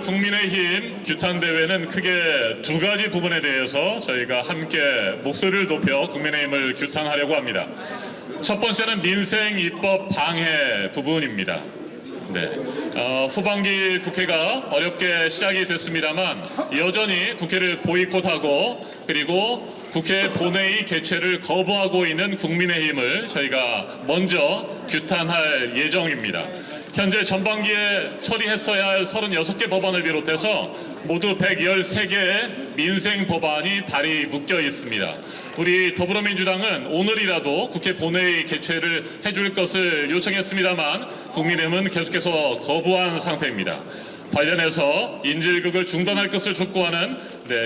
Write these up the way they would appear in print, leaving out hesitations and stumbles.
국민의힘 규탄대회는 크게 두 가지 부분에 대해서 저희가 함께 목소리를 높여 국민의힘을 규탄하려고 합니다. 첫 번째는 민생 입법 방해 부분입니다. 후반기 국회가 어렵게 시작이 됐습니다만 여전히 국회를 보이콧하고 그리고 국회 본회의 개최를 거부하고 있는 국민의힘을 저희가 먼저 규탄할 예정입니다. 현재 전반기에 처리했어야 할 36개 법안을 비롯해서 모두 113개의 민생 법안이 발이 묶여 있습니다. 우리 더불어민주당은 오늘이라도 국회 본회의 개최를 해줄 것을 요청했습니다만 국민의힘은 계속해서 거부한 상태입니다. 관련해서 인질극을 중단할 것을 촉구하는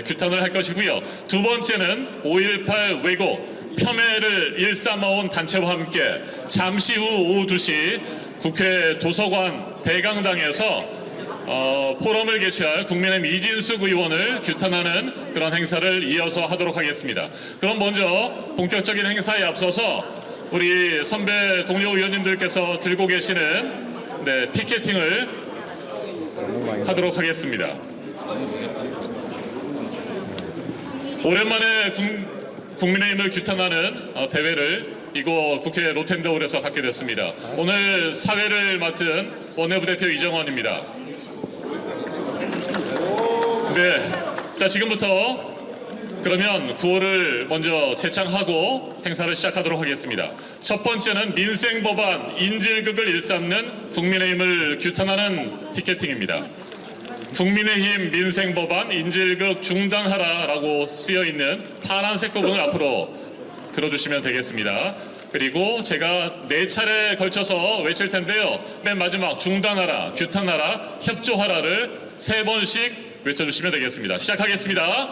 규탄을 할 것이고요. 두 번째는 5.18 왜곡, 폄훼를 일삼아온 단체와 함께 잠시 후 오후 2시 국회 도서관 대강당에서 포럼을 개최할 국민의힘 이진숙 의원을 규탄하는 그런 행사를 이어서 하도록 하겠습니다. 그럼 먼저 본격적인 행사에 앞서서 우리 선배 동료 의원님들께서 들고 계시는 피켓팅을 하도록 하겠습니다. 오랜만에 국민의힘을 규탄하는 대회를 이곳 국회 로텐더홀에서 갖게 됐습니다. 오늘 사회를 맡은 원내부 대표 이정원입니다. 자, 지금부터 그러면 구호를 먼저 제창하고 행사를 시작하도록 하겠습니다. 첫 번째는 민생법안 인질극을 일삼는 국민의힘을 규탄하는 피켓팅입니다. 국민의힘 민생법안 인질극 중단하라라고 쓰여있는 파란색 부분을 앞으로 들어주시면 되겠습니다. 그리고 제가 4차례에 걸쳐서 외칠 텐데요. 맨 마지막 중단하라, 규탄하라, 협조하라를 3번씩 외쳐주시면 되겠습니다. 시작하겠습니다.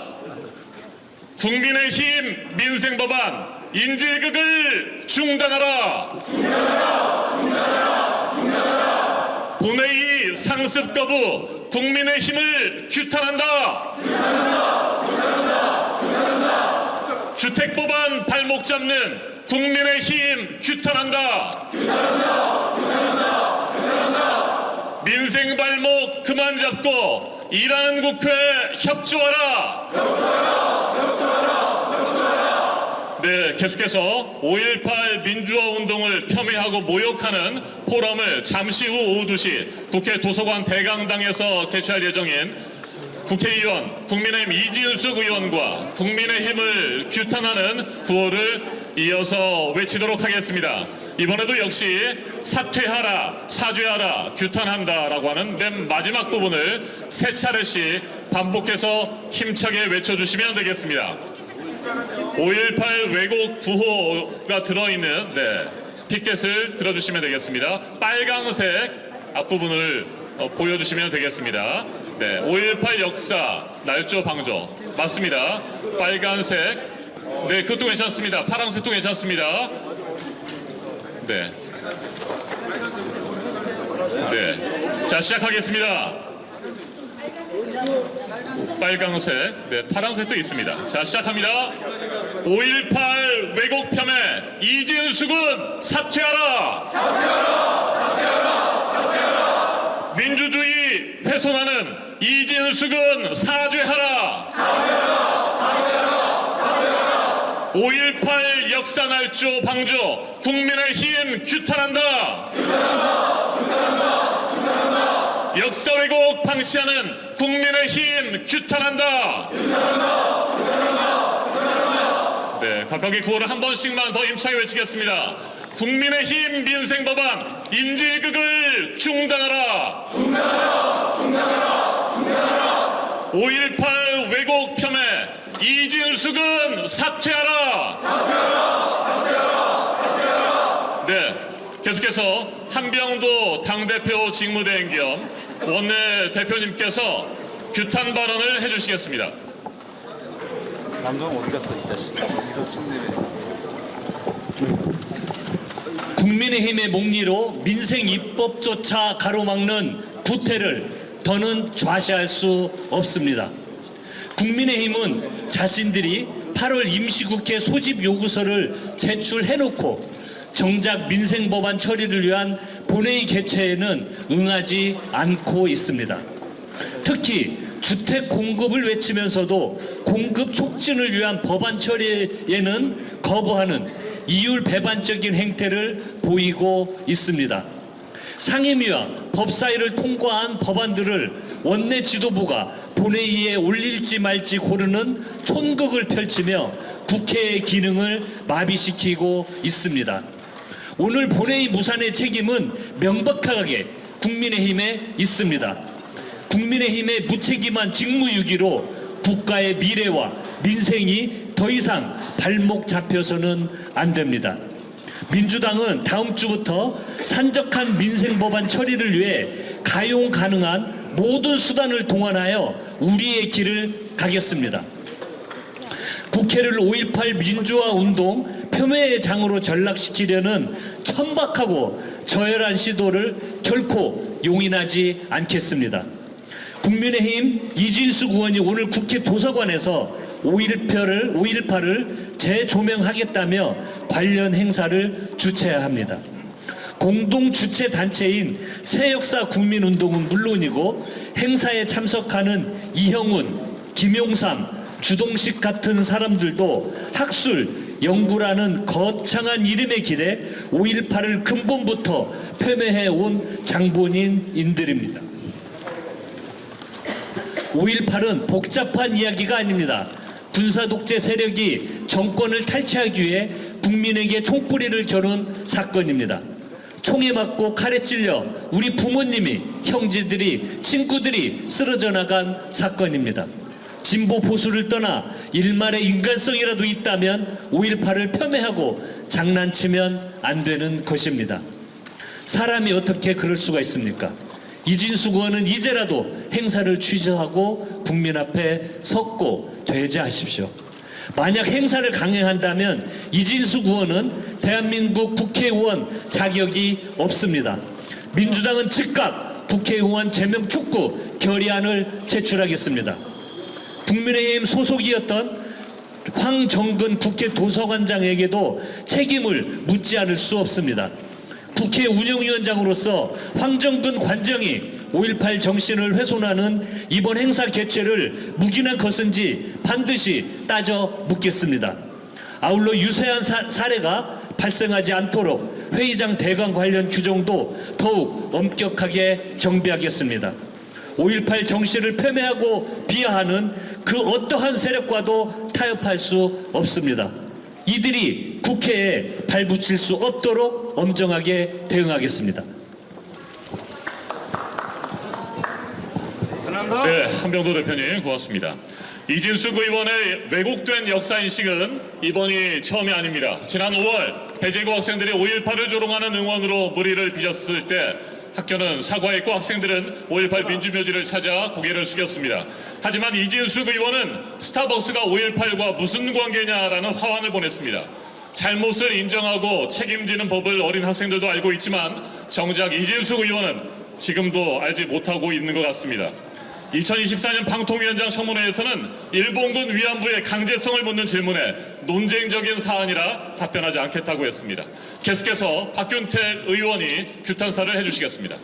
국민의힘 민생법안 인질극을 중단하라. 중단하라. 중단하라. 중단하라. 본회의 상습 거부 국민의힘을 규탄한다. 규탄한다. 규탄한다. 규탄한다. 주택법안 발목 잡는 국민의힘 규탄한다. 규탄한다. 규탄한다. 규탄한다. 민생 발목 그만 잡고 일하는 국회 협조하라. 협조하라. 협조하라. 협조하라. 계속해서 5.18 민주화 운동을 폄훼하고 모욕하는 포럼을 잠시 후 오후 2시 국회 도서관 대강당에서 개최할 예정인 국회의원 국민의힘 이진숙 의원과 국민의힘을 규탄하는 구호를 이어서 외치도록 하겠습니다. 이번에도 역시 사퇴하라, 사죄하라, 규탄한다라고 하는 맨 마지막 부분을 3차례씩 반복해서 힘차게 외쳐주시면 되겠습니다. 5.18 왜곡 구호가 들어있는 피켓을 들어주시면 되겠습니다. 빨강색 앞부분을 보여주시면 되겠습니다. 5.18 역사 날조 방조 맞습니다. 빨간색 그것도 괜찮습니다. 파란색도 괜찮습니다. 자, 시작하겠습니다. 빨강색, 파란색도 있습니다. 자, 시작합니다. 5.18 왜곡 폄훼 이진숙은 사퇴하라. 사퇴하라. 사퇴하라. 사퇴하라. 민주주의 훼손하는 이진숙은 사죄하라. 사죄하라. 사죄하라. 사죄하라. 5.18 역사 날조 방조 국민의힘 규탄한다. 규탄한다. 규탄한다. 규탄한다. 역사 왜곡 방치하는 국민의힘 규탄한다. 규탄한다. 규탄한다. 규탄한다. 각각의 구호를 한 번씩만 더 힘차게 외치겠습니다. 국민의힘 민생법안 인질극을 중단하라. 중단하라. 중단하라. 중단하라. 5.18 왜곡 폄훼 이진숙은 사퇴하라. 사퇴하라. 사퇴하라. 사퇴하라. 계속해서 한병도 당대표 직무대행 겸 원내대표님께서 규탄 발언을 해주시겠습니다. 남동 어디 갔어 이 자식. 국민의힘의 목리로 민생 입법조차 가로막는 구태를 더는 좌시할 수 없습니다. 국민의힘은 자신들이 8월 임시국회 소집 요구서를 제출해놓고 정작 민생법안 처리를 위한 본회의 개최에는 응하지 않고 있습니다. 특히 주택 공급을 외치면서도 공급 촉진을 위한 법안 처리에는 거부하는 이율 배반적인 행태를 보이고 있습니다. 상임위와 법사위를 통과한 법안들을 원내 지도부가 본회의에 올릴지 말지 고르는 촌극을 펼치며 국회의 기능을 마비시키고 있습니다. 오늘 본회의 무산의 책임은 명백하게 국민의힘에 있습니다. 국민의힘의 무책임한 직무유기로 국가의 미래와 민생이 더 이상 발목 잡혀서는 안 됩니다. 민주당은 다음 주부터 산적한 민생 법안 처리를 위해 가용 가능한 모든 수단을 동원하여 우리의 길을 가겠습니다. 국회를 5.18 민주화 운동 폄훼의 장으로 전락시키려는 천박하고 저열한 시도를 결코 용인하지 않겠습니다. 국민의힘 이진숙 의원이 오늘 국회 도서관에서 5.18을 재조명하겠다며 관련 행사를 주최해야 합니다. 공동 주최 단체인 새역사 국민운동은 물론이고 행사에 참석하는 이형훈, 김용삼, 주동식 같은 사람들도 학술, 연구라는 거창한 이름의 길에 5.18을 근본부터 폄훼해온 장본인들입니다. 5.18은 복잡한 이야기가 아닙니다. 군사독재 세력이 정권을 탈취하기 위해 국민에게 총뿌리를 겨눈 사건입니다. 총에 맞고 칼에 찔려 우리 부모님이, 형제들이, 친구들이 쓰러져 나간 사건입니다. 진보 보수를 떠나 일말의 인간성이라도 있다면 5.18을 폄훼하고 장난치면 안 되는 것입니다. 사람이 어떻게 그럴 수가 있습니까? 이진숙 의원은 이제라도 행사를 취소하고 국민 앞에 섰고 되제하십시오. 만약 행사를 강행한다면 이진숙 의원은 대한민국 국회의원 자격이 없습니다. 민주당은 즉각 국회의원 제명 촉구 결의안을 제출하겠습니다. 국민의힘 소속이었던 황정근 국회 도서관장에게도 책임을 묻지 않을 수 없습니다. 국회 운영위원장으로서 황정근 관장이 5.18 정신을 훼손하는 이번 행사 개최를 묵인한 것인지 반드시 따져 묻겠습니다. 아울러 유사한 사례가 발생하지 않도록 회의장 대관 관련 규정도 더욱 엄격하게 정비하겠습니다. 5.18 정신을 폄훼하고 비하하는 그 어떠한 세력과도 타협할 수 없습니다. 이들이 국회에 발붙일 수 없도록 엄정하게 대응하겠습니다. 네, 한병도 대표님 고맙습니다. 이진숙 의원의 왜곡된 역사인식은 이번이 처음이 아닙니다. 지난 5월 배제고 학생들이 5.18을 조롱하는 응원으로 무리를 빚었을 때 학교는 사과했고 학생들은 5.18 민주묘지를 찾아 고개를 숙였습니다. 하지만 이진숙 의원은 스타벅스가 5.18과 무슨 관계냐라는 화환을 보냈습니다. 잘못을 인정하고 책임지는 법을 어린 학생들도 알고 있지만 정작 이진숙 의원은 지금도 알지 못하고 있는 것 같습니다. 2024년 방통위원장 청문회에서는 일본군 위안부의 강제성을 묻는 질문에 논쟁적인 사안이라 답변하지 않겠다고 했습니다. 계속해서 박균택 의원이 규탄사를 해주시겠습니다.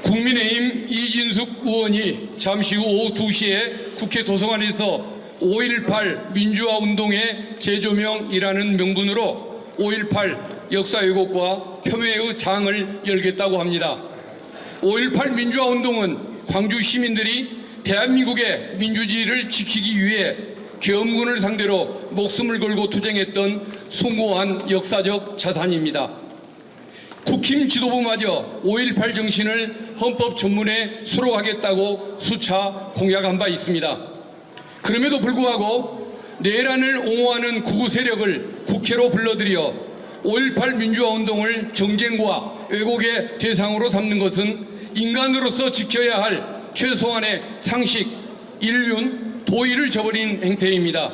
국민의힘 이진숙 의원이 잠시 후 오후 2시에 국회 도서관에서 5.18 민주화 운동의 재조명이라는 명분으로 5.18 역사 왜곡과 폄훼의 장을 열겠다고 합니다. 5.18 민주화 운동은 광주 시민들이 대한민국의 민주주의를 지키기 위해 계엄군을 상대로 목숨을 걸고 투쟁했던 숭고한 역사적 자산입니다. 국힘 지도부마저 5.18 정신을 헌법 전문에 수록하겠다고 수차 공약한 바 있습니다. 그럼에도 불구하고 내란을 옹호하는 구구 세력을 국회로 불러들여 5.18 민주화 운동을 정쟁과 왜곡의 대상으로 삼는 것은 인간으로서 지켜야 할 최소한의 상식, 인륜, 도의를 저버린 행태입니다.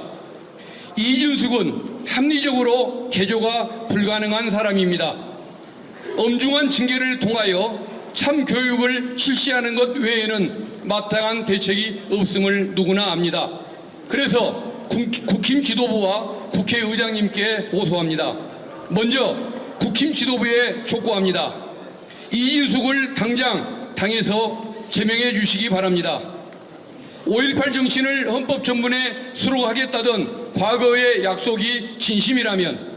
이진숙은 합리적으로 개조가 불가능한 사람입니다. 엄중한 징계를 통하여 참 교육을 실시하는 것 외에는 마땅한 대책이 없음을 누구나 압니다. 그래서 국힘 지도부와 국회의장님께 호소합니다. 먼저 국힘 지도부에 촉구합니다. 이진숙을 당장 당에서 제명해 주시기 바랍니다. 5.18 정신을 헌법 전문에 수록하겠다던 과거의 약속이 진심이라면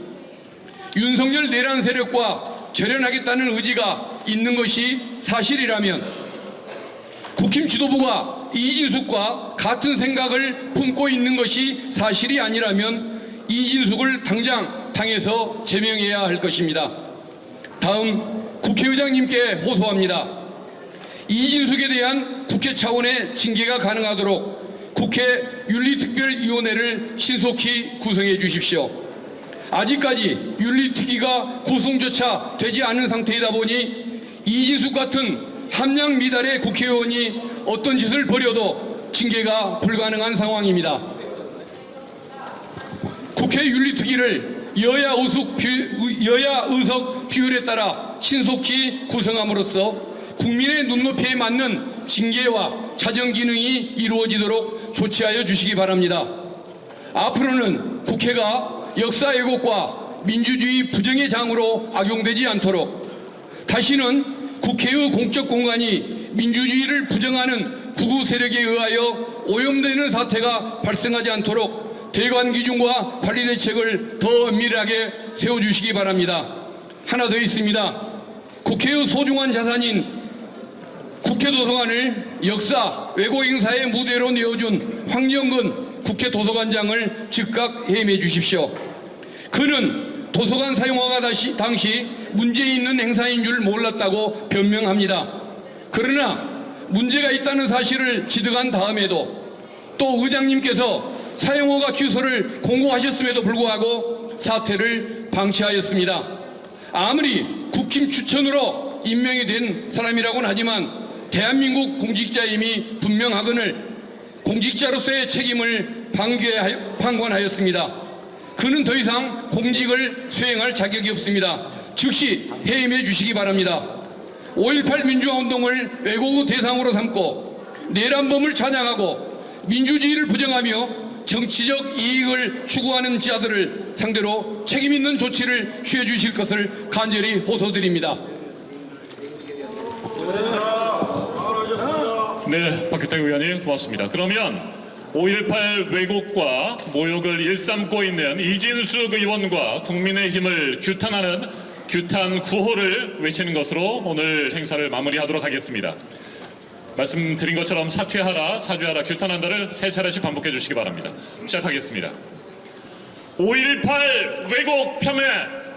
윤석열 내란 세력과 절연하겠다는 의지가 있는 것이 사실이라면 국힘 지도부가 이진숙과 같은 생각을 품고 있는 것이 사실이 아니라면 이진숙을 당장 당에서 제명해야 할 것입니다. 다음 국회의장님께 호소합니다. 이진숙에 대한 국회 차원의 징계가 가능하도록 국회 윤리특별위원회를 신속히 구성해 주십시오. 아직까지 윤리특위가 구성조차 되지 않은 상태이다 보니 이진숙 같은 함량 미달의 국회의원이 어떤 짓을 벌여도 징계가 불가능한 상황입니다. 국회 윤리특위를 여야 의석 비율에 따라 신속히 구성함으로써 국민의 눈높이에 맞는 징계와 자정 기능이 이루어지도록 조치하여 주시기 바랍니다. 앞으로는 국회가 역사 왜곡과 민주주의 부정의 장으로 악용되지 않도록 다시는 국회의 공적 공간이 민주주의를 부정하는 극우 세력에 의하여 오염되는 사태가 발생하지 않도록 대관 기준과 관리 대책을 더 엄밀하게 세워주시기 바랍니다. 하나 더 있습니다. 국회의 소중한 자산인 국회도서관을 역사 왜곡 행사의 무대로 내어준 황영근 국회도서관장을 즉각 해임해 주십시오. 그는 도서관 사용화가 당시 문제 있는 행사인 줄 몰랐다고 변명합니다. 그러나 문제가 있다는 사실을 지득한 다음에도 또 의장님께서 사용허가 취소를 공고하셨음에도 불구하고 사태를 방치하였습니다. 아무리 국힘 추천으로 임명이 된 사람이라고는 하지만 대한민국 공직자임이 분명하거늘 공직자로서의 책임을 방관하였습니다. 그는 더 이상 공직을 수행할 자격이 없습니다. 즉시 해임해 주시기 바랍니다. 5.18 민주화운동을 왜곡의 대상으로 삼고 내란범을 찬양하고 민주주의를 부정하며 정치적 이익을 추구하는 자들을 상대로 책임있는 조치를 취해 주실 것을 간절히 호소드립니다. 네, 박규택 의원님 고맙습니다. 그러면 5.18 왜곡과 모욕을 일삼고 있는 이진숙 의원과 국민의힘을 규탄하는 규탄 구호를 외치는 것으로 오늘 행사를 마무리하도록 하겠습니다. 말씀드린 것처럼 사퇴하라, 사죄하라, 규탄한다를 세 차례씩 반복해 주시기 바랍니다. 시작하겠습니다. 5.18 왜곡 폄훼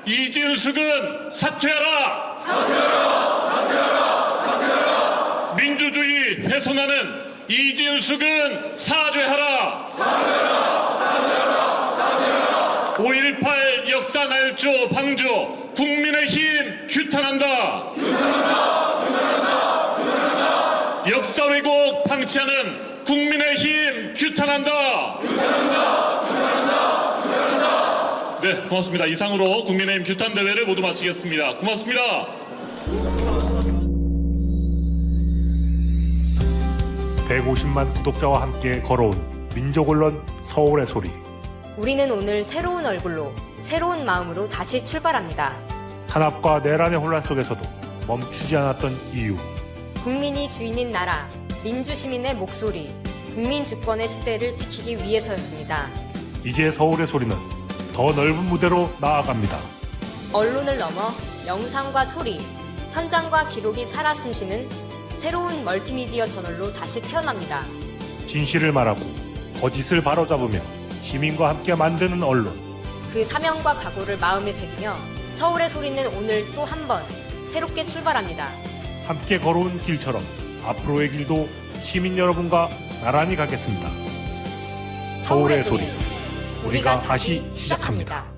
이진숙은 사퇴하라! 사퇴하라! 사퇴하라! 사퇴하라! 민주주의 훼손하는 이진숙은 사죄하라! 사죄하라! 사죄하라! 사죄하라! 5.18 역사 날조 방조 국민의힘 규탄한다! 규탄한다! 규탄한다! 규탄한다! 역사 왜곡 방치하는 국민의힘 규탄한다! 규탄한다! 규탄한다! 규탄한다! 네, 고맙습니다. 이상으로 국민의힘 규탄 대회를 모두 마치겠습니다. 고맙습니다. 150만 구독자와 함께 걸어온 민족언론 서울의 소리. 우리는 오늘 새로운 얼굴로 새로운 마음으로 다시 출발합니다. 탄압과 내란의 혼란 속에서도 멈추지 않았던 이유. 국민이 주인인 나라, 민주시민의 목소리, 국민 주권의 시대를 지키기 위해서였습니다. 이제 서울의 소리는 더 넓은 무대로 나아갑니다. 언론을 넘어 영상과 소리, 현장과 기록이 살아 숨쉬는 새로운 멀티미디어 저널로 다시 태어납니다. 진실을 말하고 거짓을 바로잡으며 시민과 함께 만드는 언론. 그 사명과 각오를 마음에 새기며 서울의 소리는 오늘 또 한 번 새롭게 출발합니다. 함께 걸어온 길처럼 앞으로의 길도 시민 여러분과 나란히 가겠습니다. 서울의 소리. 우리가 다시 시작합니다.